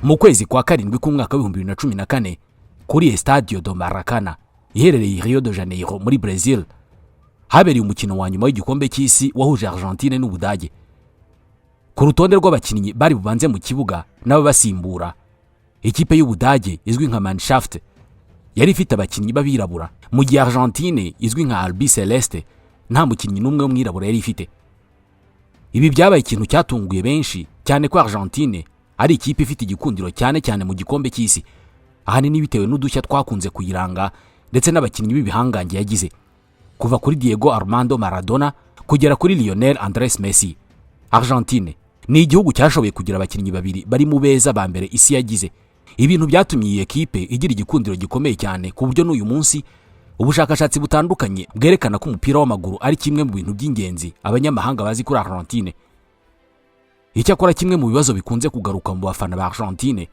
mu kwezi kwa karindwi k'umwaka wa 2014 kuri Estadio do Maracanã iherereye Rio de Janeiro muri Brazil habereye umukino wa nyuma w'igikombe cy'isi wahuje Argentine n'Ubudage. Ku rutonde rw'abakinnyi bari bubanze mu kibuga nabo basimbura, ikipe y'Ubudage izwi nka Mannschaft yari ifite abakinnyi babirabura, mu gihe Argentine izwi nka Albi Celeste nta mukinnyi n'umwe w'umwirabura yari ifite. Ibi byabaye ikintu cyatunguye benshi cyane ko Argentine ari ikipe ifite igikundiro cyane cyane mu gikombe cy'isi, ahanini bitewe n'udushya twakunze kuyiranga ndetse n'abakinnyi b'ibihangange yagize, kuva kuri Diego Armando Maradona kugera kuri Lionel Andrés Messi. Argentine ni igihugu cyashoboye kugira abakinnyi babiri bari mu beza ba mbere isi yagize, ibintu byatumye iyi ekipe igira igikundiro gikomeye cyane ku buryo n'uyu munsi ubushakashatsi butandukanye bwerekana ko umupira w'amaguru ari kimwe mu bintu by'ingenzi abanyamahanga bazi kuri Argentine. Icyakora kimwe mu bibazo bikunze kugaruka mu bafana ba Argentine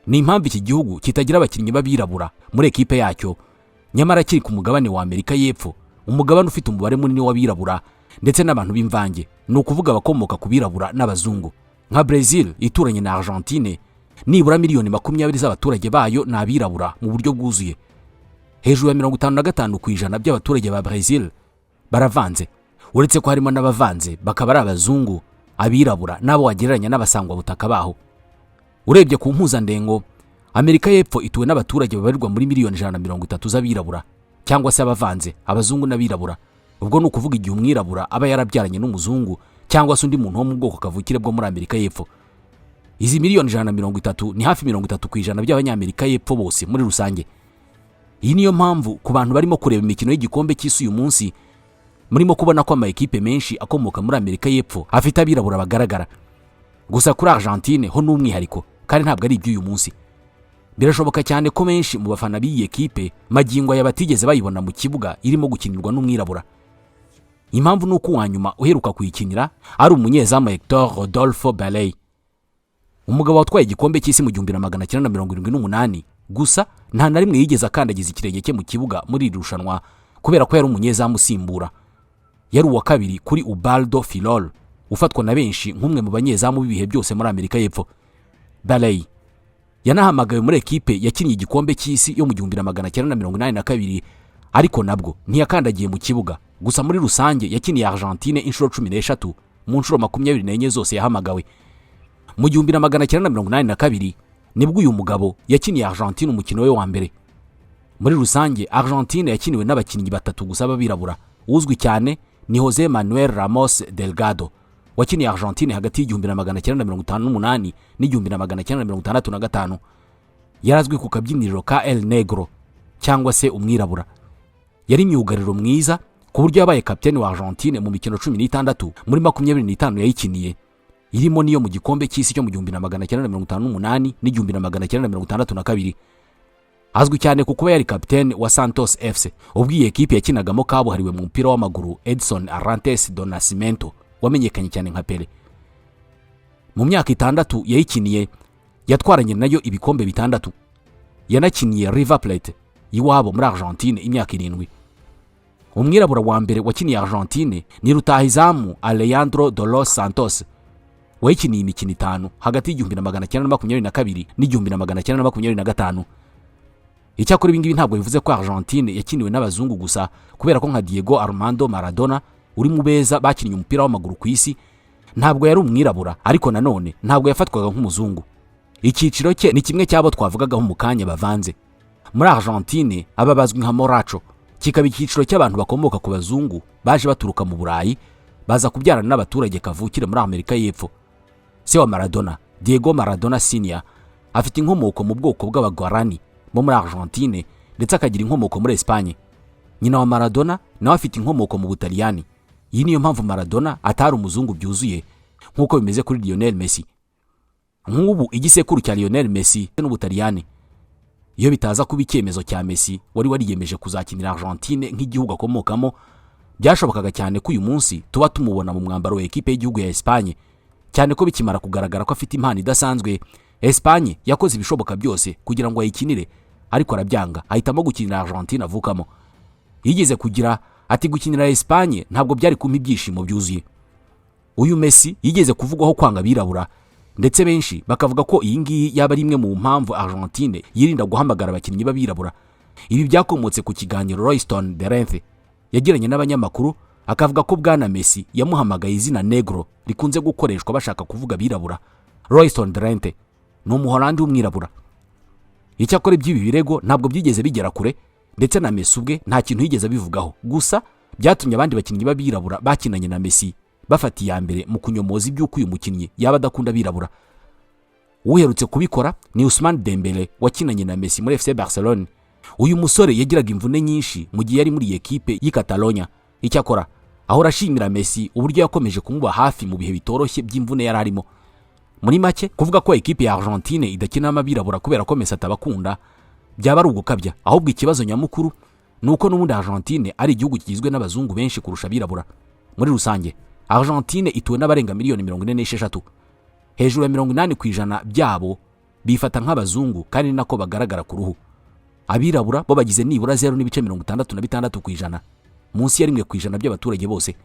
ni impamvu iki gihugu kitagira abakinnyi babirabura muri ekipe yacyo, nyamara kiri ku mugabane wa Amerika y'Epfo, umugabane ufite umubare munini w'abirabura ndetse n'abantu b'imvange, ni ukuvuga abakomoka ku birabura n'abazungu. Nka Brazil ituranye na Argentine, nibura miliyoni 20 z'abaturage bayo ni abirabura mu buryo bwuzuye. Hejuru ya 55% by'abaturage ba Brazil baravanze, uretse ko harimo n'abavanze bakaba ari abazungu, abirabura n'abo wagereranya n'abasangwa butaka baho. Urebye ku mpuzandengo, Amerika y'Epfo ituwe n'abaturage babarirwa muri miliyoni 130 z'abirabura cyangwa se abavanze, abazungu n'abirabura. Ubwo ni ukuvuga igihe umwirabura aba yarabyaranye n'umuzungu cyangwa se undi muntu wo mu bwoko kavukire bwo muri Amerika y'Epfo. Izi miliyoni 130 ni hafi 30% by'abanyamerika y'Epfo bose muri rusange. Iyi niyo mpamvu ku bantu barimo kureba imikino y'igikombe cy'isi uyu munsi murimo kubona ko ama ekipe menshi akomoka muri Amerika y'Epfo afite abirabura bagaragara. Gusa kuri Argentine ho n'umwihariko, kandi ntabwo ari iby'uyu munsi. Birashoboka cyane ko menshi mu bafana b'iyi ekipe magingo yabatigeze bayibona mu kibuga irimo gukinirwa n'umwirabura. Impamvu nuko wanyuma uheruka kuyikinira ari umunyezamu Hector Rodolfo Baley, umugabo watwaye igikombe cy'isi mu 1978, gusa nta na rimwe yigeze akandagiza ikirenge cye mu kibuga muri iri rushanwa kubera ko yari umunyezamu usimbura. Yari uwa kabiri kuri Ubaldo Filol, ufatwa na benshi nk'umwe mu banyezamu b'ibihe byose muri Amerika y'Epfo. Baley yanahamagawe muri ekipe yakinnye igikombe cy'isi yo mu 1982, ariko nabwo ntiyakandagiye mu kibuga. Gusa muri rusange yakiniye Argentine inshuro 13 mu nshuro 24 zose yahamagawe. Mu 1982 nibwo uyu mugabo yakiniye Argentine umukino we wa mbere. Muri rusange Argentine yakiniwe n'abakinnyi batatu gusa babirabura. Uzwi cyane ni Jose Manuel Ramos Delgado, wakiniye Argentine hagati y'1958 n'1965. Yarazwi ku kabyiniriro ka El Negro cyangwa se umwirabura. Yari myugariro mwiza ku buryo yabaye kapiteni wa Argentine mu mikino 16 muri 25 yayikiniye, irimo niyo mu gikombe cy'isi cyo mu 1958 n'1962. Azwi cyane kuko yari kapiteni wa Santos FC, ubwo iyi ekipe yakinagamo kabuhariwe mu mupira w'amaguru Edson Arantes do Nascimento, wamenyekanye cyane nka Pele. Mu myaka 6 yayikiniye yatwaranye nayo ibikombe 6. Yanakiniye River Plate iwabo muri Argentine imyaka 7. Umwirabura wa mbere wakiniye Argentine ni rutahizamu Alejandro de los Santos, wayikiniye imikino 5 hagati y'1922 n'1925. Icyakora ibingibi ntabwo bivuze ko Argentine yakiniwe n'abazungu gusa, kubera ko nka Diego Armando Maradona uri mu beza bakinnye umupira w'amaguru ku isi ntabwo yari umwirabura, ariko nanone ntabwo yafatwaga nk'umuzungu. Icyiciro cye ni kimwe cyabo twavugagaho mu kanya bavanze. Muri Argentine aba bazwi nka Moracho, kikaba icyiciro cy'abantu bakomoka ku bazungu baje baturuka mu Burayi baza kubyarana n'abaturage kavukire muri Amerika y'Epfo. Se wa Maradona, Diego Maradona Senior, afite inkomoko mu bwoko bw'Abaguarani bo muri Argentine ndetse akagira inkomoko muri Espagne. Nyina wa Maradona nawe afite inkomoko mu Butaliyani. Iyi niyo mpamvu Maradona atari umuzungu byuzuye nk'uko bimeze kuri Lionel Messi. Nk'ubu igisekuru cya Lionel Messi n'Ubutaliyani, iyo bitaza kuba icyemezo cya Messi wari wariyemeje kuzakinira Argentine nk'igihugu akomokamo, byashobokaga cyane ko uyu munsi tuba tumubona mu mwambaro wa ekipe y'igihugu ya Espagne, cyane ko bikimara kugaragara ko afite impano idasanzwe. Espagne yakoze ibishoboka byose kugira ngo ayikinire, ariko arabyanga, ahitamo gukinira Argentine avukamo. Yigeze kugira ati gukinira Espagne ntabwo byari kumpa ibyishimo byuzuye. Uyu Messi yigeze kuvugwaho kwanga abirabura, ndetse benshi bakavuga ko iyi ngiyi yaba ari imwe mu mpamvu Argentine yirinda guhamagara abakinnyi b'abirabura. Ibi byakomotse ku kiganiro Royston Drenthe yagiranye n'abanyamakuru, akavuga ko bwana Messi yamuhamagaye izina negro rikunze gukoreshwa bashaka kuvuga abirabura. Royston Drenthe ni umuholandi w'umwirabura. Icyakora iby'ibi birego ntabwo byigeze bigera kure, ndetse na Messi ubwe nta kintu yigeze abivugaho. Gusa byatumye abandi bakinnyi b'abirabura bakinanye na Messi bafatiye ya mbere mu kunyomoza iby'uko uyu mukinnyi yaba adakunda abirabura. Uherutse kubikora ni Ousmane Dembele wakinanye na Messi muri FC Barcelone. Uyu musore yagiraga imvune nyinshi mu gihe yari muri iyi ekipe y'i Catalonia. Icyakora ahora ashimira Messi uburyo yakomeje kumuba hafi mu bihe bitoroshye by'imvune yari arimo. Muri make kuvuga ko ekipe ya Argentine idakina n'abirabura kubera ko Messi atabakunda byaba ari ugukabya, ahubwo ikibazo nyamukuru nuko n'ubundi Argentine ari igihugu kigizwe n'abazungu benshi kurusha abirabura. Muri rusange Argentine ituwe n'abarenga miliyoni 46. Hejuru ya 80% byabo bifata nk'abazungu kandi nako bagaragara ku ruhu. Abirabura bo bagize nibura 0.66%, munsi ya 1% by'abaturage bose.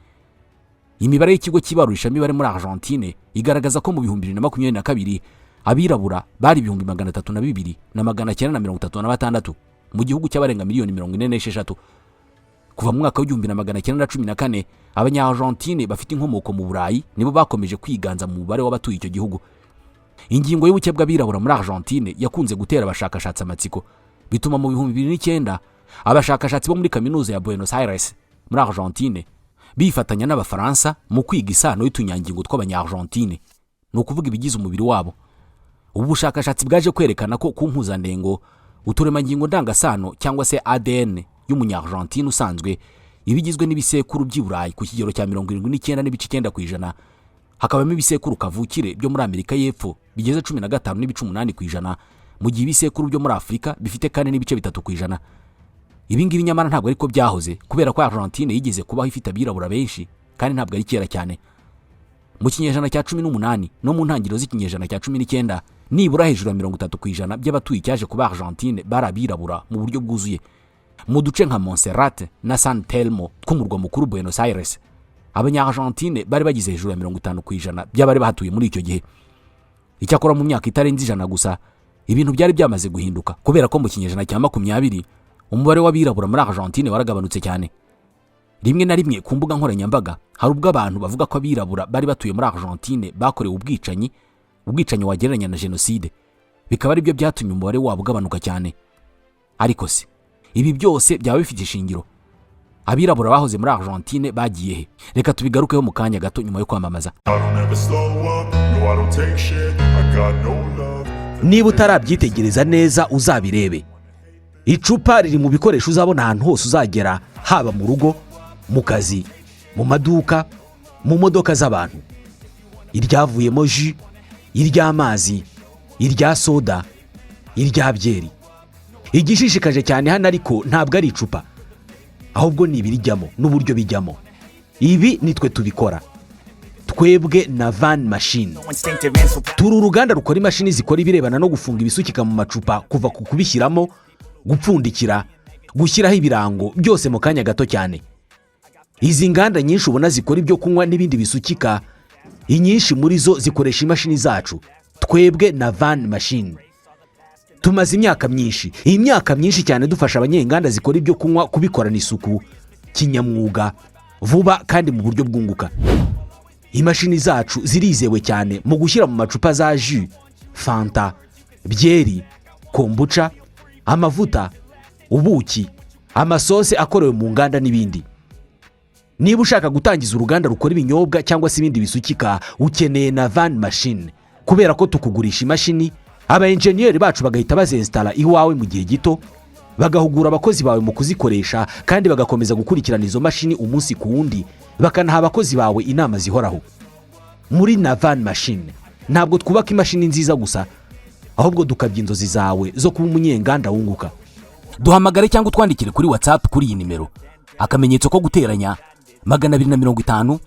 Imibare y'ikigo kibarurisha mibare muri Argentine igaragaza ko mu 2022 abirabura bari 302,936 mu gihugu cy'abarenga miliyoni 46. Kuva mu mwaka w'1914 abanya-Argentine bafite inkomoko mu Burayi nibo bakomeje kwiganza mu mubare w'abatuye icyo gihugu. Ingingo y'ubuke bw'abirabura muri Argentine yakunze gutera abashakashatsi amatsiko, bituma mu 2009 abashakashatsi bo muri kaminuza ya Buenos Aires muri Argentine bifatanya n'abafaransa mu kwiga isano y'utunyangingo tw'abanya-Argentine, no kuvuga ibigize umubiri wabo. Ubu bushakashatsi bwaje kwerekana ko ku mpuzandengo uturemangingo ndangasano cyangwa se ADN y'umunya-Argentine usanzwe ibigizwe n'ibisekuru by'Iburayi ku kigero cya 79.9%, hakabamo ibisekuru kavukire byo muri Amerika y'Epfo bigeze 15.8%, mu gihe ibisekuru byo muri Afrika bifite 4.3%. Ibi ngibi nyamara ntabwo ariko byahoze, kubera ko Argentine yigeze kubaho ifite abirabura benshi kandi ntabwo ari kera cyane. Mu kinyejana cya 18 no mu ntangiriro z'ikinyejana cya 19 nibura hejuru ya 30% by'abatuye cyaje kuba Argentine barabirabura mu buryo bwuzuye. Mu duce nka Montserrat na San Telmo tw'umurwa mukuru Buenos Aires, abanya-Argentine bari bagize hejuru ya 50% by'abari bahatuye muri icyo gihe. Icyakora mu myaka itarenze ijana gusa ibintu byari byamaze guhinduka, kubera ko mu kinyejana cya 20 umubare w'abirabura muri Argentine waragabanutse cyane. Rimwe na rimwe ku mbuga nkoranyambaga hari ubwo abantu bavuga ko abirabura bari batuye muri Argentine bakorewe ubwicanyi wagereranya na genocide, bikaba ari byo byatumye umubare wabo ugabanuka cyane. Ariko se ibi byose byaba bifite ishingiro? Abirabura bahoze muri Argentine bagiye he? Reka tubigarukeho mu kanya gato nyuma yo kwamamaza. Niba utarabyitegereza neza uzabirebe. Icupa riri mu bikoresho uzabona ahantu hose uzagera, haba mu rugo, mu kazi, mu maduka, mu modoka z'abantu. Iryavuyemo ji, iry'amazi, irya soda, irya byeri. Igishishikaje cyane hano ariko ntabwo ari icupa, ahubwo ni ibirijyamo n'uburyo bijyamo. Ibi nitwe tubikora. Twebwe na Van Machine turi uruganda rukora imashini zikora ibirebana no gufunga ibisukika mu macupa, kuva ku kubishyiramo, gupfundikira, gushyiraho ibirango, byose mu kanya gato cyane. Izi nganda nyinshi ubona zikora ibyo kunywa n'ibindi bisukika, inyinshi muri zo zikoresha imashini zacu. Twebwe na Van Machine tumaze imyaka myinshi cyane dufasha abanyenganda zikora ibyo kunywa kubikorana isuku kinyamwuga, vuba kandi mu buryo bwunguka. Imashini zacu zirizewe cyane mu gushyira mu macupa za jus, fanta, byeri, kombucha, amavuta, ubuki, amasose akorewe mu nganda n'ibindi. Niba ushaka gutangiza uruganda rukora ibinyobwa cyangwa se ibindi bisukika, ukeneye na Van Machine, kubera ko tukugurisha imashini, aba-engineer bacu bagahita bazinstalla iwawe mu gihe gito, bagahugura abakozi bawe mu kuzikoresha kandi bagakomeza gukurikirana izo mashini umunsi ku wundi, bakanaha abakozi bawe inama zihoraho. Muri na Van Machine ntabwo twubaka imashini nziza gusa, ahubwo dukabya inzozi zawe zo kuba umunyenganda wunguka. Duhamagare cyangwa twandikire kuri WhatsApp kuri iyi nimero, akamenyetso ko guteranya 250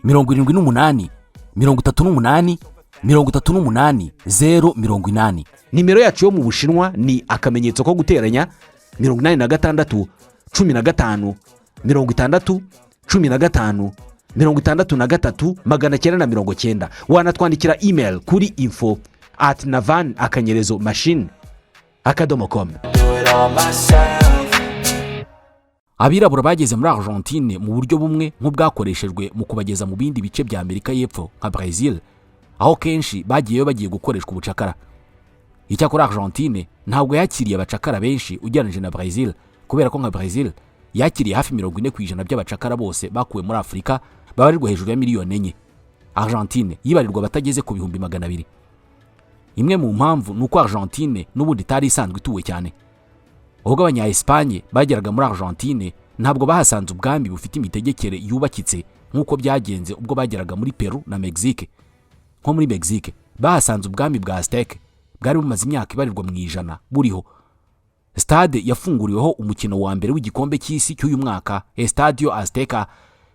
78 38 38 080. Nimero yacu yo mu Bushinwa ni akamenyetso ko guteranya 86 15 60 15 63 wanatwandikira email kuri info@navan_machine.com. abirabura bageze muri Argentine mu buryo bumwe nk'ubwakoreshejwe mu kubageza mu bindi bice bya Amerika y'Epfo nka Brazil, aho kenshi bagiyeyo bagiye gukoreshwa ubucakara. Icyakora Argentine ntabwo yakiriye abacakara benshi ugereranije na Brazil, kubera ko nka Brazil yakiriye hafi 40% by'abacakara bose bakuwe muri Afurika babarirwa hejuru ya miliyoni 4. Argentine yibarirwa abatageze ku 200,000. Imwe mu mpamvu nuko Argentine n'ubundi itari isanzwe ituwe cyane. Ubwo abanya-Espagne bageraga muri Argentine ntabwo bahasanze ubwami bufite imitegekere yubakitse nk'uko byagenze ubwo bageraga muri Peru na Mexique. Nko muri Mexique bahasanze ubwami bwa Aztec bwari bumaze imyaka ibarirwa mu ijana buriho. Stade yafunguriweho umukino wa mbere w'igikombe cy'isi cy'uyu mwaka, Estadio Azteca,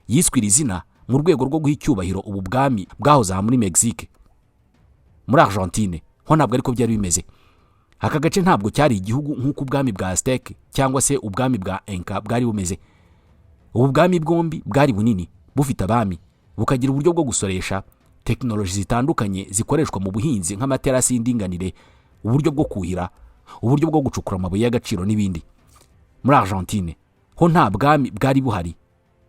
yiswe izina mu rwego rwo guha icyubahiro ubu bwami bwahoze aha muri Mexique. Muri Argentine ho ntabwo ariko byari bimeze. Aka gace ntabwo cyari igihugu nk'uko ubwami bwa Aztec cyangwa se ubwami bwa Inca bwari bumeze. Ubu bwami bwombi bwari bunini, bufite abami, bukagira uburyo bwo gusoresha, tekinoloji zitandukanye zikoreshwa mu buhinzi nk'amaterasi y'indinganire, uburyo bwo kuhira, uburyo bwo gucukura amabuye y'agaciro n'ibindi. Muri Argentine ho nta bwami bwari buhari,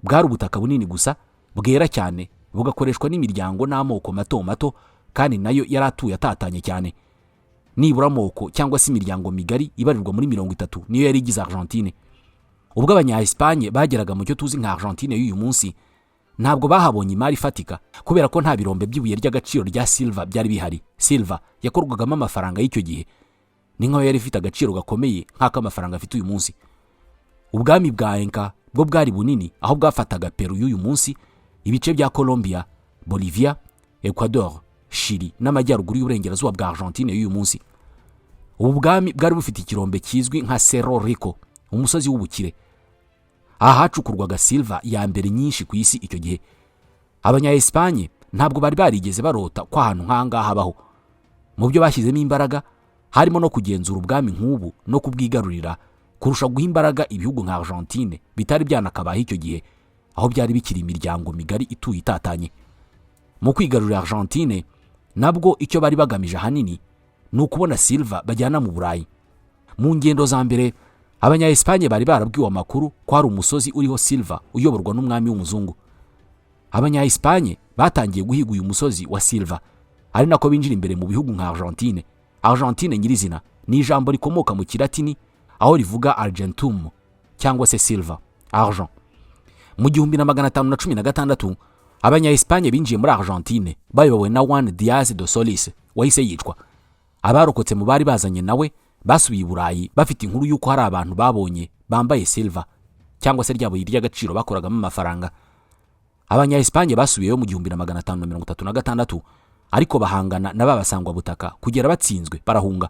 bwari ubutaka bunini gusa bwera cyane, bugakoreshwa n'imiryango n'amoko mato mato, kandi nayo yaratuye atatanye cyane. Nibura amoko cyangwa se imiryango migari ibarirwa muri 30 niyo yari igize Argentine. Ubwo abanya-Espagne bageraga mu cyo tuzi nka Argentine y'uyu munsi, ntabwo bahabonye imari fatika kubera ko nta birombe by'ibuye ry'agaciro rya silver byari bihari. Silver yakorwagamo amafaranga y'icyo gihe, ni nkaho yari ifite agaciro gakomeye nk'aka amafaranga afite uyu munsi. Ubwami bwa Inca bwo bwari bunini, aho bwafataga Peru y'uyu munsi, ibice bya Colombia, Bolivia, Ecuador, Chile n'amajyaruguru y'uburengerazuba bwa Argentine y'uyu munsi. Ubu bwami bwari bufite ikirombe kizwi nka Cerro Rico, umusozi w'ubukire. Aha hacukurwaga silver ya mbere nyinshi ku isi icyo gihe. Abanya-Espagne ntabwo bari barigeze barota ko ahantu nk'ahangaha habaho. Mu byo bashyizemo imbaraga harimo no kugenzura ubwami nk'ubu no kubwigarurira, kurusha guha imbaraga ibihugu nka Argentine bitari byanakabaho icyo gihe, aho byari bikiri imiryango migari ituye itatanye. Mu kwigarurira Argentine nabwo icyo bari bagamije ahanini ni ukubona silver bajyana mu Burayi. Mu ngendo za mbere abanya-Espagne bari barabwiwe amakuru ko hari umusozi uriho silver uyoborwa n'umwami w'umuzungu. Abanya-Espagne batangiye guhiga uyu musozi wa silver, ari nako binjira imbere mu bihugu nka Argentine. Argentine nyirizina ni ijambo rikomoka mu Kilatini aho rivuga argentum cyangwa se silver, argent. Mu 1516 abanya-Espagne binjiye muri Argentine bayobowe na Juan Diaz de Solis wahise yicwa. Abarokotse mu bari bazanye nawe basubiye i Burayi bafite inkuru y'uko hari abantu babonye bambaye silver cyangwa se ryabuye ry'agaciro bakoragamo amafaranga. Abanya-Espagne basubiyeyo mu 1536 ariko bahangana na babasangwa butaka kugera batsinzwe barahunga.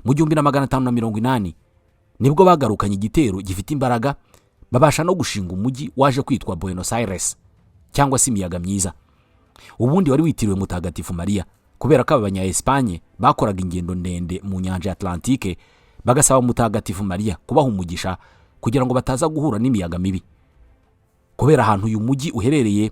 Mu 1580 nibwo bagarukanye igitero gifite imbaraga, babasha no gushinga umujyi waje kwitwa Buenos Aires cyangwa se imiyaga myiza. Ubundi wari witiriwe Mutagatifu Maria kubera ko abanya-Espagne bakoraga ingendo ndende mu nyanja Atlantique, bagasaba Mutagatifu Maria kubaha umugisha kugira ngo bataza guhura n'imiyaga mibi. Kubera ahantu uyu mujyi uherereye,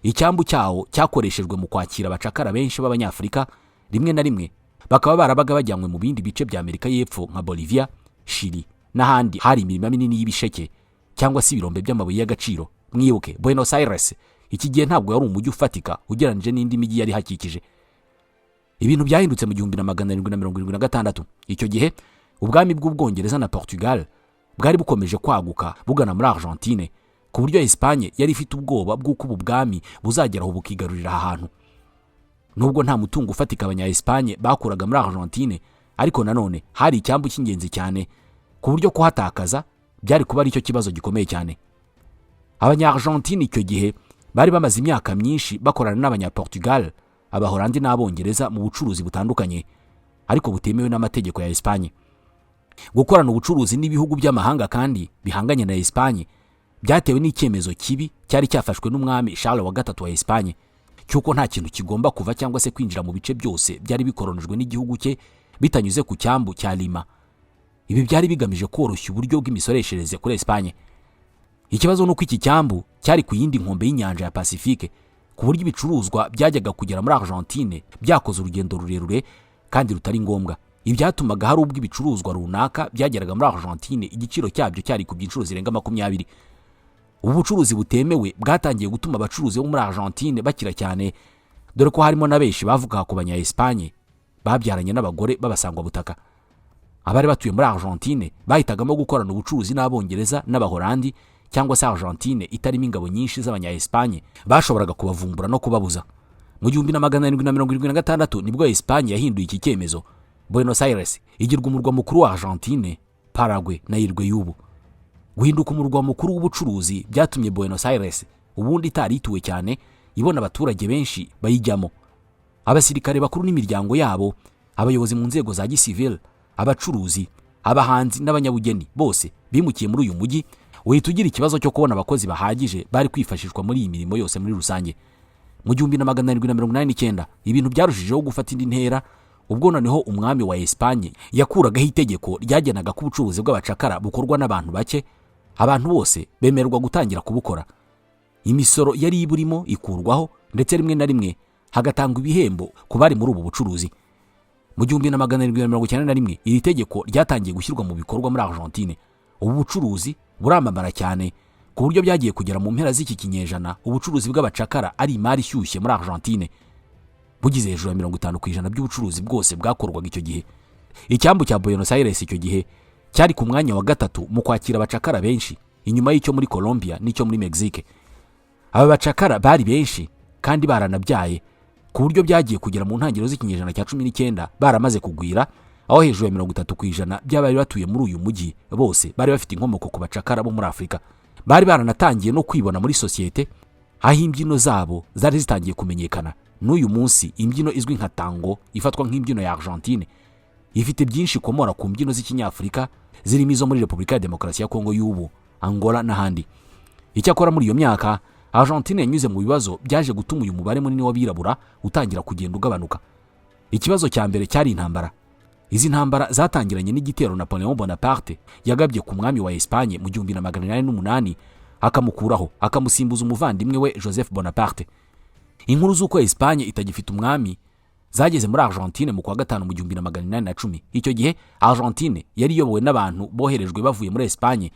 icyambu cyawo cyakoreshejwe mu kwakira abacakara benshi b'abanyafrika, rimwe na rimwe bakaba barabaga bajyanywe mu bindi bice bya Amerika y'Epfo nka Bolivia, Chile n'ahandi hari imirima minini y'ibisheke cyangwa se ibirombe by'amabuye y'agaciro. Mwibuke Buenos Aires iki gihe ntabwo yari umujyi ufatika ugereranije n'indi mijyi yari hakikije. Ibintu byahindutse mu 1776. Icyo gihe ubwami bw'Ubwongereza na Portugal bwari bukomeje kwaguka bugana muri Argentine, ku buryo Espagne yari ifite ubwoba bw'uko ubu bwami buzageraho bukigarurira aha hantu. Nubwo nta mutungo ufatika abanya-Espagne bakuraga muri Argentine, ariko nanone hari icyambu cy'ingenzi cyane ku buryo kuhatakaza byari kuba ari cyo kibazo gikomeye cyane. Abanya-Argentine icyo gihe bari bamaze imyaka myinshi bakorana n'abanya-Portugal, Abahorandi n'Abongereza mu bucuruzi butandukanye, ariko butemewe n'amategeko ya Espagne. Gukorana ubucuruzi n'ibihugu by'amahanga kandi bihanganye na Espagne byatewe n'icyemezo kibi cyari cyafashwe n'umwami Charles wa gatatu wa Espagne cyuko nta kintu kigomba kuva cyangwa se kwinjira mu bice byose byari bikoronijwe n'igihugu cye bitanyuze ku cyambu cya Lima. Ibi byari bigamije koroshya uburyo bw'imisoreshereze kuri Espagne. Ikibazo nuko iki cyambu cyari ku yindi nkombe y'inyanja ya Pacifique, ku buryo ibicuruzwa byajyaga kugera muri Argentine byakoze urugendo rurerure kandi rutari ngombwa. Ibyatumaga hari ubwo ibicuruzwa runaka byageraga muri Argentine igiciro cyabyo cyari ku byinshuro zirenga 20. Ubu bucuruzi butemewe bwatangiye gutuma abacuruzi bo muri Argentine bakira cyane, dore ko harimo na benshi bavuga ku banya Espagne babyaranye n'abagore babasangwa butaka. Abari batuye muri Argentine bahitagamo gukorana ubucuruzi n'Abongereza n'Abahorandi, cyangwa se Argentine itarimo ingabo nyinshi z'abanya Espagne bashoboraga kubavumbura no kubabuza. Mu 1776 nibwo Espagne yahinduye iki cyemezo. Buenos Aires igirwa umurwa mukuru wa Argentine, Paraguay na Uruguay y'ubu. Guhinduka umurwa mukuru w'ubucuruzi byatumye Buenos Aires ubundi itarituwe cyane ibona abaturage benshi bayijyamo. Abasirikare bakuru n'imiryango yabo, abayobozi mu nzego za gisivile, abacuruzi, abahanzi n'abanyabugeni bose bimukiye muri uyu mujyi. Uhita ugira ikibazo cyo kubona abakozi bahagije bari kwifashishwa muri iyi mirimo yose muri rusange. Mu 1789 ibintu byarushijeho gufata indi ntera, ubwo noneho umwami wa Espagne yakuragaho itegeko ryagenaga ko ubucuruzi bw'abacakara bukorwa n'abantu bake, abantu bose bemerwa gutangira kubukora. Imisoro yari iburimo ikurwaho, ndetse rimwe na rimwe hagatangwa ibihembo ku bari muri ubu bucuruzi. Mu 1791 iri tegeko ryatangiye gushyirwa mu bikorwa muri Argentine. Ubu bucuruzi buramamara cyane ku buryo byagiye kugera mu mpera z'iki kinyejana ubucuruzi bw'abacakara ari imari ishyushye muri Argentine, bugize hejuru ya 50% by'ubucuruzi bwose bwakorwaga icyo gihe. Icyambu cya Buenos Aires icyo gihe cyari ku mwanya wa gatatu mu kwakira abacakara benshi, inyuma y'icyo muri Colombia n'icyo muri Mexique. Aba bacakara bari benshi kandi baranabyaye, ku buryo byagiye kugera mu ntangiriro z'ikinyejana cya 19 baramaze kugwira, aho hejuru ya 30% by'abari batuye muri uyu mujyi bose bari bafite inkomoko ku bacakara bo muri Afrika. Bari baranatangiye no kwibona muri societe, aho imbyino zabo zari zitangiye kumenyekana. N'uyu munsi imbyino izwi nka tango ifatwa nk'imbyino ya Argentine ifite byinshi komora ku mbyino z'ikinyafrika zirimo izo muri Repubulika ya Demokarasi ya Kongo y'ubu, Angola n'ahandi. Icyakora muri iyo myaka Argentine yanyuze mu bibazo byaje gutuma uyu mubare munini w'abirabura utangira kugenda ugabanuka. Ikibazo cya mbere cyari intambara. Izi ntambara zatangiranye n'igitero Napoleon Bonaparte yagabye ku mwami wa Espagne mu 1808, akamukuraho akamusimbuza umuvandimwe we Joseph Bonaparte. Inkuru z'uko Espagne itagifite umwami zageze muri Argentine mu kwa gatanu mu 1810. Icyo gihe Argentine yari iyobowe n'abantu boherejwe bavuye muri Espagne,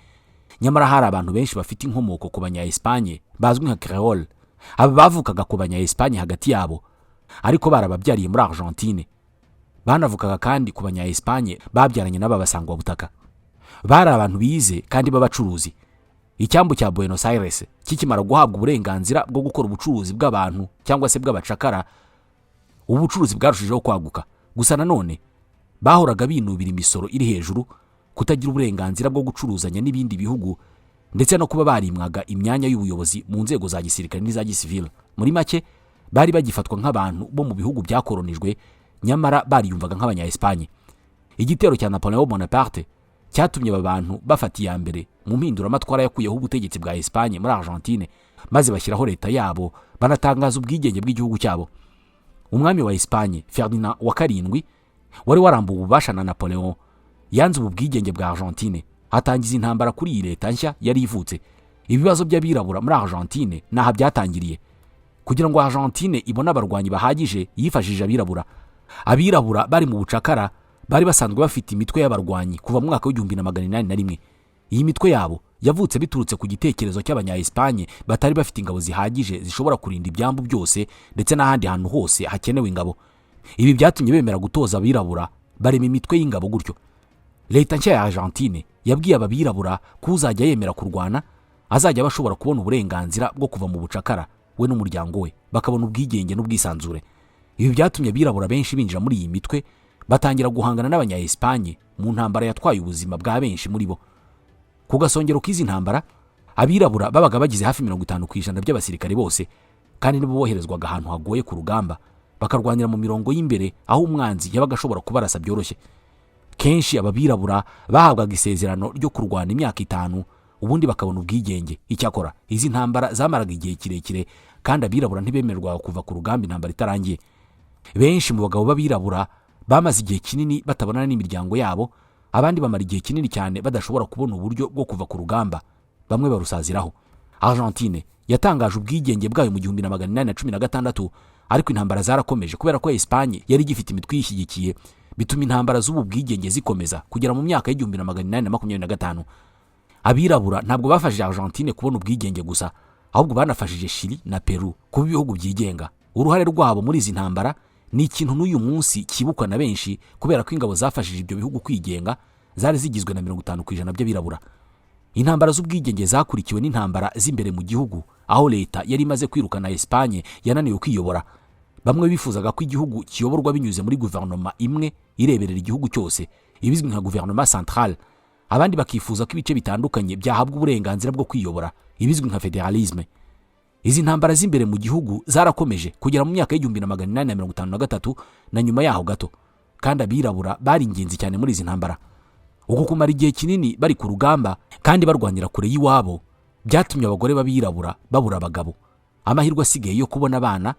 nyamara hari abantu benshi bafite inkomoko ku banya Espagne bazwi nka Creole. Aba bavukaga ku banya Espagne hagati yabo, ariko barababyariye muri Argentine. Banavukaga kandi ku banya Espagne babyaranye n'ababasangwa butaka. Bari abantu bize kandi b'abacuruzi. Icyambu cya Buenos Aires kikimara guhabwa uburenganzira bwo gukora ubucuruzi bw'abantu cyangwa se bw'abacakara, ubucuruzi bwarushijeho kwaguka. Gusa nanone bahoraga binubira imisoro iri hejuru, kutagira uburenganzira bwo gucuruzanya n'ibindi bihugu, ndetse no kuba barimwaga imyanya y'ubuyobozi mu nzego za gisirikare n'iza gisivile. Muri make bari bagifatwa nk'abantu bo mu bihugu byakoronijwe, nyamara bariyumvaga nk'abanya Espagne. Igitero cya Napoleon Bonaparte cyatumye aba bantu bafata iya mbere mu mpinduramatwara yakuyeho ubutegetsi bwa Espagne muri Argentine, maze bashyiraho leta yabo, banatangaza ubwigenge bw'igihugu cyabo. Umwami wa Espagne Ferdinand wa karindwi wari warambuwe ububasha na Napoleon yanze ubu bwigenge bwa Argentine, atangiza intambara kuri iyi leta nshya yari ivutse. Ibibazo by'abirabura muri Argentine naha byatangiriye. Kugira ngo Argentine ibone abarwanyi bahagije yifashije abirabura. Abirabura bari mu bucakara bari basanzwe bafite imitwe y'abarwanyi kuva mu mwaka w'1881. Iyi mitwe yabo yavutse biturutse ku gitekerezo cy'abanya Espagne batari bafite ingabo zihagije zishobora kurinda ibyambu byose ndetse n'ahandi hantu hose hakenewe ingabo. Ibi byatumye bemera gutoza abirabura barema imitwe y'ingabo gutyo. Leta nshya ya Argentine yabwiye ababirabura ko uzajya yemera kurwana azajya bashobora kubona uburenganzira bwo kuva mu bucakara, we n'umuryango we bakabona ubwigenge n'ubwisanzure. Ibi byatumye abirabura benshi binjira muri iyi mitwe, batangira guhangana n'abanya Espagne mu ntambara yatwaye ubuzima bwa benshi muri bo. Ku gasongero k'izi ntambara, abirabura babaga bagize hafi 50% by'abasirikare bose, kandi nibo boherezwaga ahantu hagoye ku rugamba, bakarwanira mu mirongo y'imbere aho umwanzi yabaga ashobora kubarasa byoroshye. Kenshi ababirabura bahabwaga isezerano ryo kurwana imyaka 5, ubundi bakabona ubwigenge. Icyakora izi ntambara zamaraga igihe kirekire, kandi abirabura ntibemerwaga kuva ku rugamba intambara itarangiye. Benshi mu bagabo b'abirabura bamaze igihe kinini batabonana n'imiryango yabo, abandi bamara igihe kinini cyane badashobora kubona uburyo bwo kuva ku rugamba. bamwe barusaziraho. Argentine yatangaje ubwigenge bwayo mu 1816, ariko intambara zarakomeje kubera ko Espagne yari igifite imitwe yishyigikiye, bituma intambara z'ubu bwigenge zikomeza kugera mu myaka y'1825. Abirabura ntabwo bafashije Argentine kubona ubwigenge gusa, ahubwo banafashije Chili na Peru kuba ibihugu byigenga. Uruhare rwabo muri izi ntambara ni ikintu n'uyu munsi kibukwa na benshi, kubera ko ingabo zafashije ibyo bihugu kwigenga zari zigizwe na 50% by'abirabura. Intambara z'ubwigenge zakurikiwe n'intambara z'imbere mu gihugu, aho leta yari imaze kwirukana Espagne yananiwe kwiyobora. Bamwe bifuzaga ko igihugu kiyoborwa binyuze muri guverinoma imwe ireberera igihugu cyose, ibizwi nka guverinoma centrale. Abandi bakifuza ko ibice bitandukanye byahabwa uburenganzira bwo kwiyobora, ibizwi nka federalisme. Izi ntambara z'imbere mu gihugu zarakomeje kugera mu myaka y'1853 na nyuma yaho gato, kandi abirabura bari ingenzi cyane muri izi ntambara. Uko kumara igihe kinini bari ku rugamba kandi barwanira kure y'iwabo byatumye abagore b'abirabura babura abagabo. Amahirwe asigaye yo kubona abana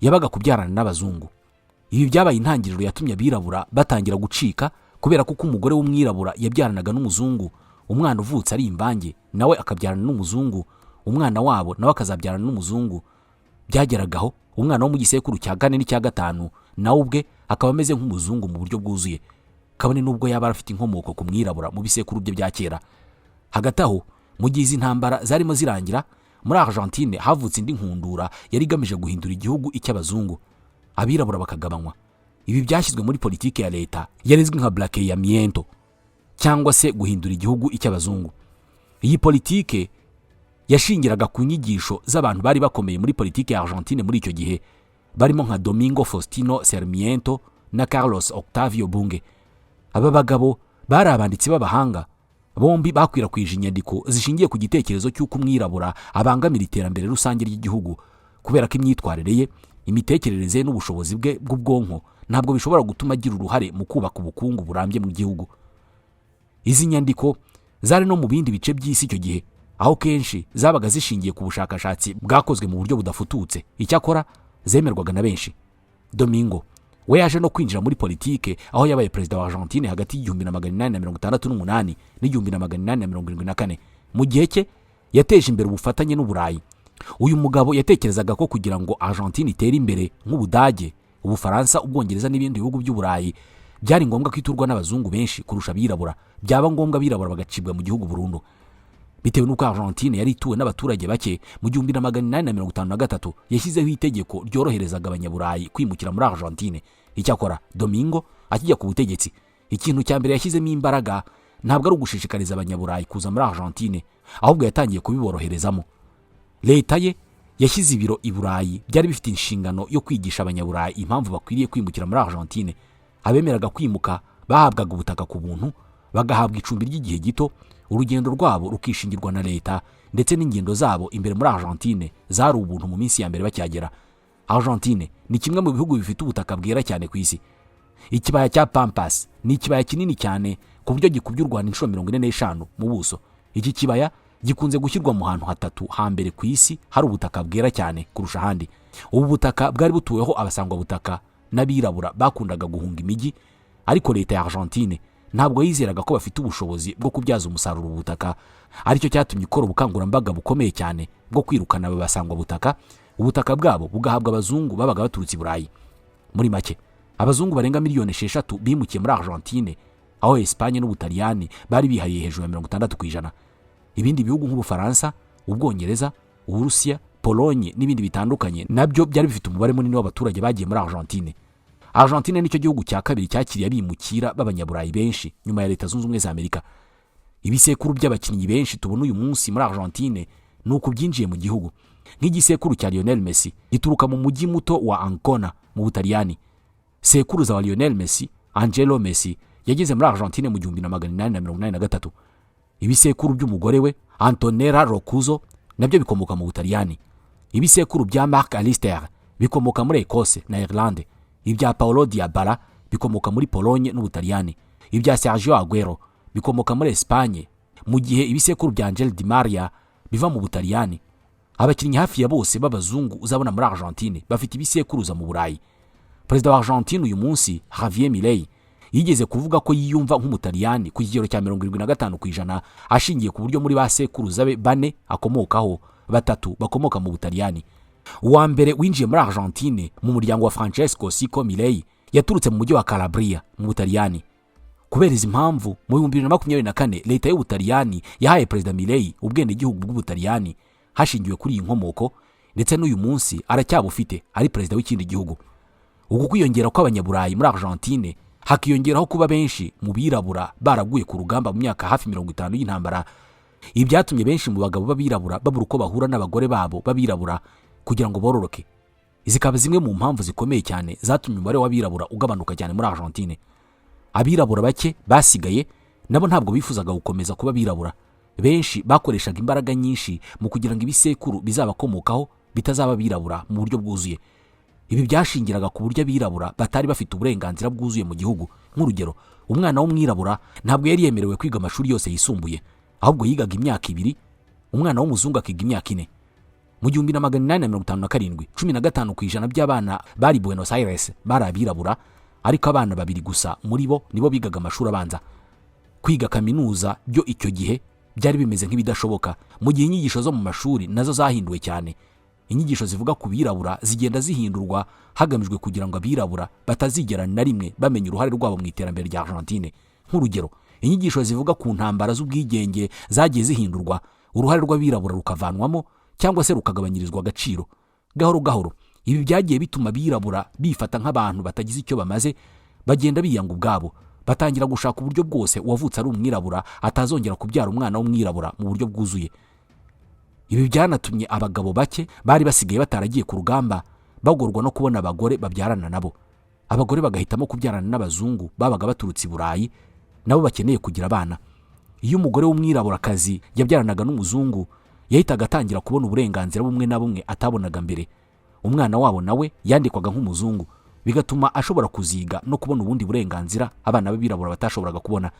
yabaga kubyarana n'abazungu. Ibi byabaye intangiriro yatumye abirabura batangira gucika, kubera ko umugore w'umwirabura yabyaranaga n'umuzungu, umwana uvutse ari imbange nawe akabyarana n'umuzungu, umwana wabo nawe akazabyarana n'umuzungu. Byageragaho umwana wo mu gisekuru cya 4 n'icya 5 nawe ubwe akaba ameze nk'umuzungu mu buryo bwuzuye, kabone nubwo yaba afite inkomoko ku mwirabura mu bisekuru bye bya kera. Hagati aho, mu gihe izi ntambara zarimo zirangira, muri Argentine havutse indi nkundura yari igamije guhindura igihugu icy'abazungu, abirabura bakagabanywa. Ibi byashyizwe muri politiki ya leta yarizwe nka blanqueamiento, cyangwa se guhindura igihugu icy'abazungu. Iyi politiki yashingiraga ku nyigisho z'abantu bari bakomeye muri politiki ya Argentine muri icyo gihe, barimo nka Domingo Faustino Sarmiento na Carlos Octavio Bunge. Aba bagabo bari abanditsi b'abahanga, bombi bakwirakwije inyandiko zishingiye ku gitekerezo cy'uko umwirabura abangamira iterambere rusange ry'igihugu, kubera ko imyitwarire ye, imitekerereze n'ubushobozi bwe bw'ubwonko ntabwo bishobora gutuma agira uruhare mu kubaka ubukungu burambye mu gihugu. Izi nyandiko zari no mu bindi bice by'isi icyo gihe, aho kenshi zabaga zishingiye ku bushakashatsi bwakozwe mu buryo budafututse, icyakora zemerwaga na benshi. Domingo we yaje no kwinjira muri politike, aho yabaye perezida wa Argentine hagati y'1868 n'1874. Mu gihe cye yateje imbere ubufatanye n'Uburayi. Uyu mugabo yatekerezaga ko kugira ngo Argentine itere imbere nk'Ubudage, Ubufaransa, Ubwongereza n'ibindi bihugu by'Uburayi, byari ngombwa kwiturwa n'abazungu benshi kurusha abirabura, byaba ngombwa abirabura bagacibwa mu gihugu burundu. Bitewe n'uko Argentine yari ituwe n'abaturage bake, mu 1853 yashyizeho itegeko ryoroherezaga abanyaburayi kwimukira muri Argentine. Icyakora Domingo akijya ku butegetsi, ikintu cya mbere yashyizemo imbaraga ntabwo ari ugushishikariza abanyaburayi kuza muri Argentine, ahubwo yatangiye kubiboroherezamo. Leta ye yashyize ibiro i Burayi byari bifite inshingano yo kwigisha abanyaburayi impamvu bakwiriye kwimukira muri Argentine. Abemeraga kwimuka bahabwaga ubutaka ku buntu, bagahabwa icumbi ry'igihe gito, urugendo rwabo rukishingirwa na leta, ndetse n'ingendo zabo imbere muri Argentine zari ubuntu mu minsi ya mbere bacyagera. Argentine ni kimwe mu bihugu bifite ubutaka bwera cyane ku isi. Ikibaya cya Pampas ni ikibaya kinini cyane ku buryo gikubye u Rwanda inshuro 45 mu buso. Iki kibaya gikunze gushyirwa mu hantu hatatu hambere ku isi hari ubutaka bwera cyane kurusha ahandi. Ubu butaka bwari butuweho abasangwa butaka n'abirabura bakundaga guhunga imijyi, ariko leta ya Argentine ntabwo yizeraga ko bafite ubushobozi bwo kubyaza umusaruro ubutaka. Aricyo cyatumye ikora ubukangurambaga bukomeye cyane bwo kwirukana aba basangwa butaka, ubutaka bwabo bugahabwa abazungu babaga baturutse i Burayi. Muri make, abazungu barenga miliyoni 6 bimukiye muri Argentine, aho Espagne n'Ubutaliyani bari bihariye hejuru ya 60%. Ibindi bihugu nk'Ubufaransa, Ubwongereza, Uburusiya, Polonye n'ibindi bitandukanye nabyo byari bifite umubare munini w'abaturage bagiye muri Argentine. Argentine nicyo gihugu cya kabiri cyakiriye abimukira b'abanyaburayi benshi nyuma ya Leta Zunze Ubumwe za Amerika. Ibisekuru by'abakinnyi benshi tubona uyu munsi muri Argentine nuko byinjiye mu gihugu. Nk'igisekuru cya Lionel Messi gituruka mu mujyi muto wa Ancona mu Butaliyani. Sekuruza wa Lionel Messi, Angelo Messi, yageze muri Argentine mu 1883. Ibisekuru by'umugore we Antonella Roccuzzo nabyo bikomoka mu Butaliyani. Ibisekuru bya Marc Alister bikomoka muri Ecosse na Irlande. Ibya Paolo Dybala bikomoka muri Polonye n'Ubutaliyani. Ibya Sergio Aguero bikomoka muri Espagne, mu gihe ibisekuru bya Angel Di Maria biva mu Butaliyani. Abakinnyi hafi ya bose b'abazungu uzabona muri Argentine bafite ibisekuruza mu Burayi. Perezida wa Argentine uyu munsi, Javier Milei, yigeze kuvuga ko yiyumva nk'umutaliyani ku kigero cya 75% ashingiye ku buryo muri ba sekuruza be 4 akomokaho 3 bakomoka mu Butaliyani. Uwa mbere winjiye muri Argentine mu muryango wa Francesco Sico Milei yaturutse mu mujyi wa Calabria mu Butaliyani. Kubera izi mpamvu mu 2024 leta y'Ubutaliyani yahaye Perezida Milei ubwende gihugu bw'Ubutaliyani hashingiwe kuri iyi nkomoko, ndetse n'uyu munsi aracyabufite ari perezida w'ikindi gihugu. Uku kwiyongera kw'abanyaburayi muri Argentine hakiyongeraho kuba benshi mu birabura baraguye ku rugamba mu myaka hafi 50 y'intambara. Ibi byatumye benshi mu bagabo b'abirabura babura uko bahura n'abagore babo b'abirabura kugira ngo bororoke. Izikaba zimwe mu mpamvu zikomeye cyane zatumye umubare w'abirabura ugabanuka cyane muri Argentine. Abirabura bake basigaye nabo ntabwo bifuzaga gukomeza kuba birabura. Benshi bakoreshaga imbaraga nyinshi mu kugira ngo ibisekuru bizabakomokaho bitazaba birabura mu buryo bwuzuye. Ibi byashingiraga ku buryo abirabura batari bafite uburenganzira bwuzuye mu gihugu. Nk'urugero, umwana w'umwirabura ntabwo yari yemerewe kwiga amashuri yose yisumbuye, ahubwo yigaga imyaka 2, umwana w'umuzungu akiga imyaka 4. Mu 1857 15% by'abana bari Buenos Aires bari abirabura, ariko abana 2 gusa muri bo nibo bigaga amashuri abanza. Kwiga kaminuza byo icyo gihe byari bimeze nk'ibidashoboka, mu gihe inyigisho zo mu mashuri nazo zahinduwe cyane. Inyigisho zivuga ku birabura zigenda zihindurwa hagamijwe kugira ngo abirabura batazigera na rimwe bamenya uruhare rwabo mu iterambere rya Argentine. Nk'urugero, inyigisho zivuga ku ntambara z'ubwigenge zagiye zihindurwa, uruhare rw'abirabura rukavanwamo cyangwa se rukagabanyirizwa agaciro. Gahoro gahoro ibi byagiye bituma abirabura bifata nk'abantu batagize icyo bamaze, bagenda biyanga ubwabo, batangira gushaka uburyo bwose uwavutse ari umwirabura atazongera kubyara umwana w'umwirabura mu buryo bwuzuye. Ibi byanatumye abagabo bake bari basigaye bataragiye ku rugamba bagorwa no kubona abagore babyarana nabo. Abagore bagahitamo kubyarana n'abazungu babaga baturutse i Burayi, nabo bakeneye kugira abana. Iyo umugore w'umwiraburakazi yabyaranaga n'umuzungu, yahitaga atangira kubona uburenganzira bumwe na bumwe atabonaga mbere. Umwana wabo nawe yandikwaga nk'umuzungu, bigatuma ashobora kuziga no kubona ubundi burenganzira abana b'abirabura batashoboraga kubona.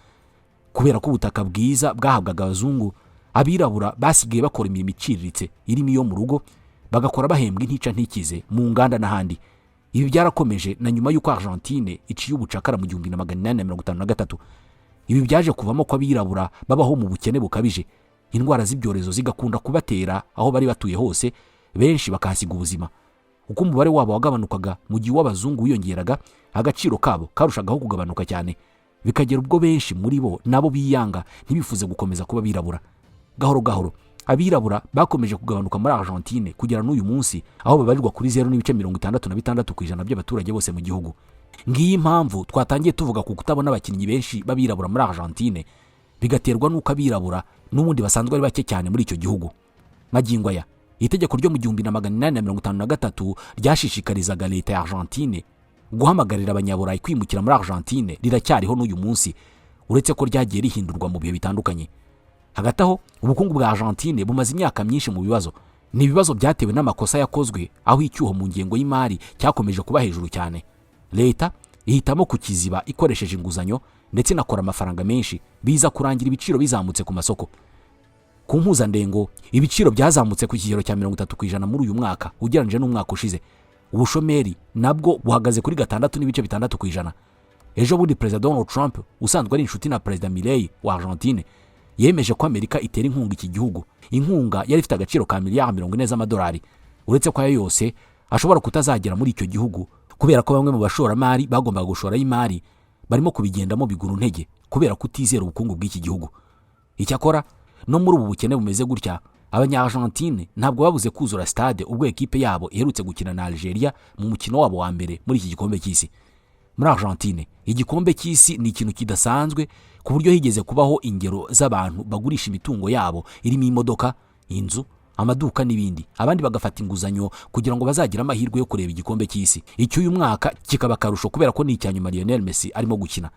Kubera ko ubutaka bwiza bwahabwaga abazungu, abirabura basigaye bakora imirimo iciriritse irimo iyo mu rugo, bagakora bahembwa intica ntikize mu nganda n'ahandi. Ibi byarakomeje na nyuma y'uko Argentine iciye ubucakara mu 1853. Ibi byaje kuvamo ko abirabura babaho mu bukene bukabije, indwara z'ibyorezo zigakunda kubatera aho bari batuye hose, benshi bakahasiga ubuzima. Uko umubare wabo wagabanukaga mu gihe w'abazungu wiyongeraga, agaciro kabo karushagaho kugabanuka cyane, bikagera ubwo benshi muri bo nabo biyanga ntibifuze gukomeza kuba birabura. Gahoro gahoro abirabura bakomeje kugabanuka muri Argentine kugera n'uyu munsi, aho babarirwa kuri 0.66% by'abaturage bose mu gihugu. Ngiyi impamvu twatangiye tuvuga ku kutabona abakinnyi benshi babirabura muri Argentine, bigaterwa n'uko abirabura n'ubundi basanzwe ari bake cyane muri icyo gihugu. Magingo aya itegeko ryo mu 1853 ryashishikarizaga leta ya Argentine guhamagarira abanyaburayi kwimukira muri Argentine riracyariho n'uyu munsi, uretse ko ryagiye rihindurwa mu bihe bitandukanye. Hagati aho ubukungu bwa Argentine bumaze imyaka myinshi mu bibazo. Ni ibibazo byatewe n'amakosa yakozwe, aho icyuho mu ngengo y'imari cyakomeje kuba hejuru cyane. Leta ihitamo kukiziba ikoresheje inguzanyo ndetse inakora amafaranga menshi, biza kurangira ibiciro bizamutse ku masoko. Ku mpuzandengo ibiciro byazamutse ku kigero cya 30% muri uyu mwaka ugereranyije n'umwaka ushize. Ubushomeri nabwo buhagaze kuri 6.6%. Ejo bundi Perezida Donald Trump usanzwe ari inshuti na Perezida Milei wa Argentine yemeje ko Amerika itera inkunga iki gihugu. Inkunga yari ifite agaciro ka $40 z'amadolari, uretse ko ayo yose ashobora kutazagera muri icyo gihugu kubera ko bamwe mu bashoramari bagombaga gushora imari barimo kubigendamo biguru ntege kubera kutizera ubukungu bw'iki gihugu. Icyakora no muri ubu bukene bumeze gutya, abanya-Argentine ntabwo babuze kuzura stade ubwo ekipe yabo iherutse gukina na Algeria mu mukino wabo wa mbere muri iki gikombe cy'isi. Muri Argentine igikombe cy'isi ni ikintu kidasanzwe ku buryo higeze kubaho ingero z'abantu bagurisha imitungo yabo irimo imodoka, inzu, amaduka n'ibindi, abandi bagafata inguzanyo kugira ngo bazagira amahirwe yo kureba igikombe cy'isi. Icyo uyu mwaka kikaba karusho kubera ko ni icyanyuma Lionel Messi arimo gukina.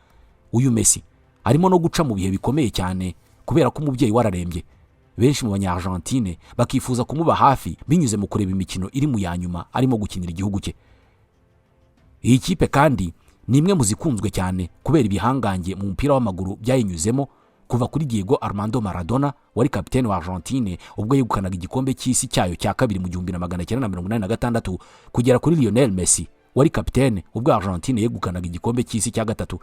Uyu Messi arimo no guca mu bihe bikomeye cyane kubera ko umubyeyi wararembye. Benshi mu banya-Argentine bakifuza kumuba hafi binyuze mu kureba imikino iri mu yanyuma arimo gukinira igihugu cye. Iyi kipe kandi ni imwe mu zikunzwe cyane kubera ibihangange mu mupira w'amaguru byayinyuzemo, kuva kuri Diego Armando Maradona wari kapiteni wa Argentine ubwo yegukanaga igikombe cy'isi cyayo cya kabiri mu 1986 kugera kuri Lionel Messi wari kapiteni ubwo Argentine yegukanaga igikombe cy'isi cya gatatu.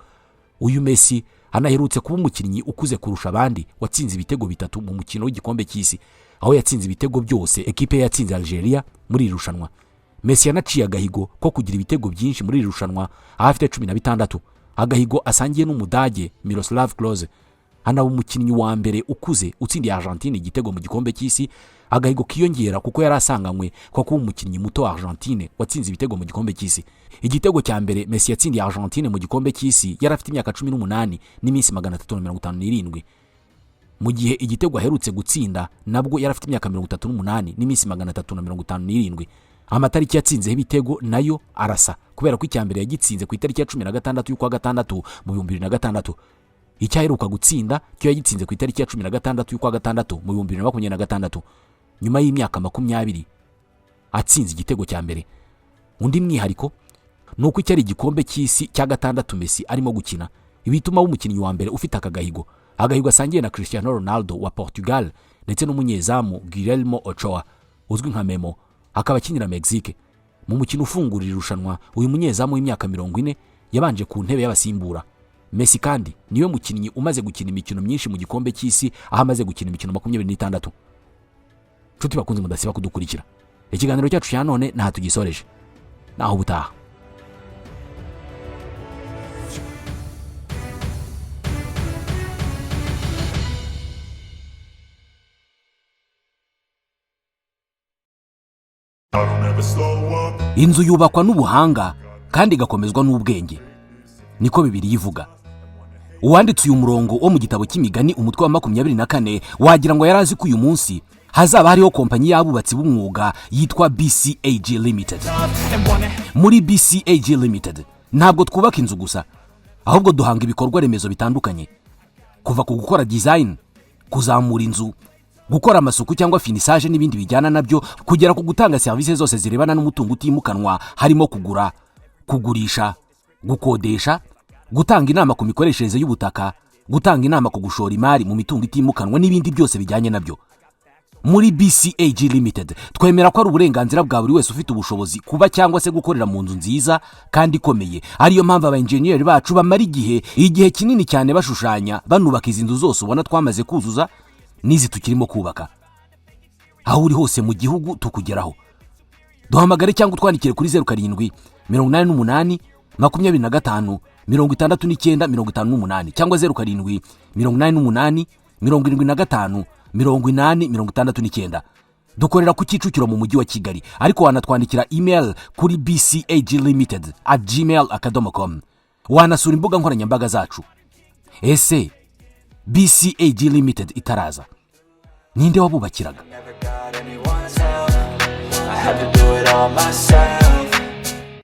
uyu Messi anaherutse kuba umukinnyi ukuze kurusha abandi watsinze ibitego 3 mu mukino w'igikombe cy'isi, aho yatsinze ibitego byose ekipe yatsinze Algeria muri iri rushanwa. Messi yanaciye agahigo ko kugira ibitego byinshi muri iri rushanwa, aho afite 16, agahigo asangiye n'umudage Miroslav Klose, anaba umukinnyi wa mbere ukuze utsindiye Argentine igitego mu gikombe cy'isi, agahigo kiyongera kuko yari asanganywe ko kuba umukinnyi muto wa Argentine watsinze ibitego mu gikombe cy'isi. Igitego cya mbere Messi yatsindiye Argentine mu gikombe cy'isi yari afite imyaka 18 n'iminsi 357, mu gihe igitego aherutse gutsinda nabwo yari afite imyaka 38 n'iminsi 357. Amatariki yatsinzeho ibitego nayo arasa kubera ko icya mbere yagitsinze ku itariki ya 16 y'ukwa gatandatu mu 2006, icyaheruka gutsinda cyo yagitsinze ku itariki ya 16 y'ukwa gatandatu mu 2026, nyuma y'imyaka 20 atsinze igitego cya mbere. Undi mwihariko nuko icyari igikombe cy'isi cya gatandatu Messi arimo gukina, ibituma umukinnyi wa mbere ufite agahigo asangiye na Cristiano Ronaldo wa Portugal ndetse n'umunyezamu Guillermo Ochoa uzwi nka Memo, akaba akinira Mexique. Mu mukino ufungurira irushanwa, uyu munyezamu w'imyaka 40 yabanje ku ntebe y'abasimbura. Messi kandi niwe mukinnyi umaze gukina imikino myinshi mu gikombe cy'isi, aho amaze gukina imikino 26. Nshuti bakunze mudasiba kudukurikira, ikiganiro cyacu cya none nta tugisoreje, naho ubutaha. Inzu yubakwa n'ubuhanga kandi igakomezwa n'ubwenge, niko Bibiliya ivuga. Uwanditse uyu murongo wo mu gitabo cy'imigani umutwe wa 24 wagira ngo yarazi ko uyu munsi hazaba hariho kompanyi y'abubatsi b'umwuga yitwa BCAG Limited. Muri BCAG Limited ntabwo twubaka inzu gusa, ahubwo duhanga ibikorwa remezo bitandukanye, kuva ku gukora design, kuzamura inzu, gukora amasuku cyangwa finissage n'ibindi bijyana nabyo, kugera ku gutanga services zose zirebana n'umutungo utimukanwa, harimo kugura, kugurisha, gukodesha, gutanga inama ku mikoreshereze y'ubutaka, gutanga inama ku gushora imari mu mitungo itimukanwa n'ibindi byose bijyanye nabyo. Muri BCAG Limited twemera ko ari uburenganzira bwa buri wese ufite ubushobozi kuba cyangwa se gukorera mu nzu nziza kandi ikomeye. Ariyo mpamvu aba engineer bacu bamara igihe kinini cyane bashushanya banubaka izi nzu zose ubona twamaze kuzuza nizi tukirimo kubaka. Aho uri hose mu gihugu tukugeraho. Duhamagare cyangwa twandikire kuri 07 88 25 69 58 cyangwa 07 88 75 80 dukorera ku Kicukiro mu mujyi wa Kigali, ariko wanatwandikira email kuri bcaglimited@gmail.com. Wanasura imbuga nkoranyambaga zacu. Ese BCAG Limited itaraza, ninde wabubakiraga? I had to do it all myself.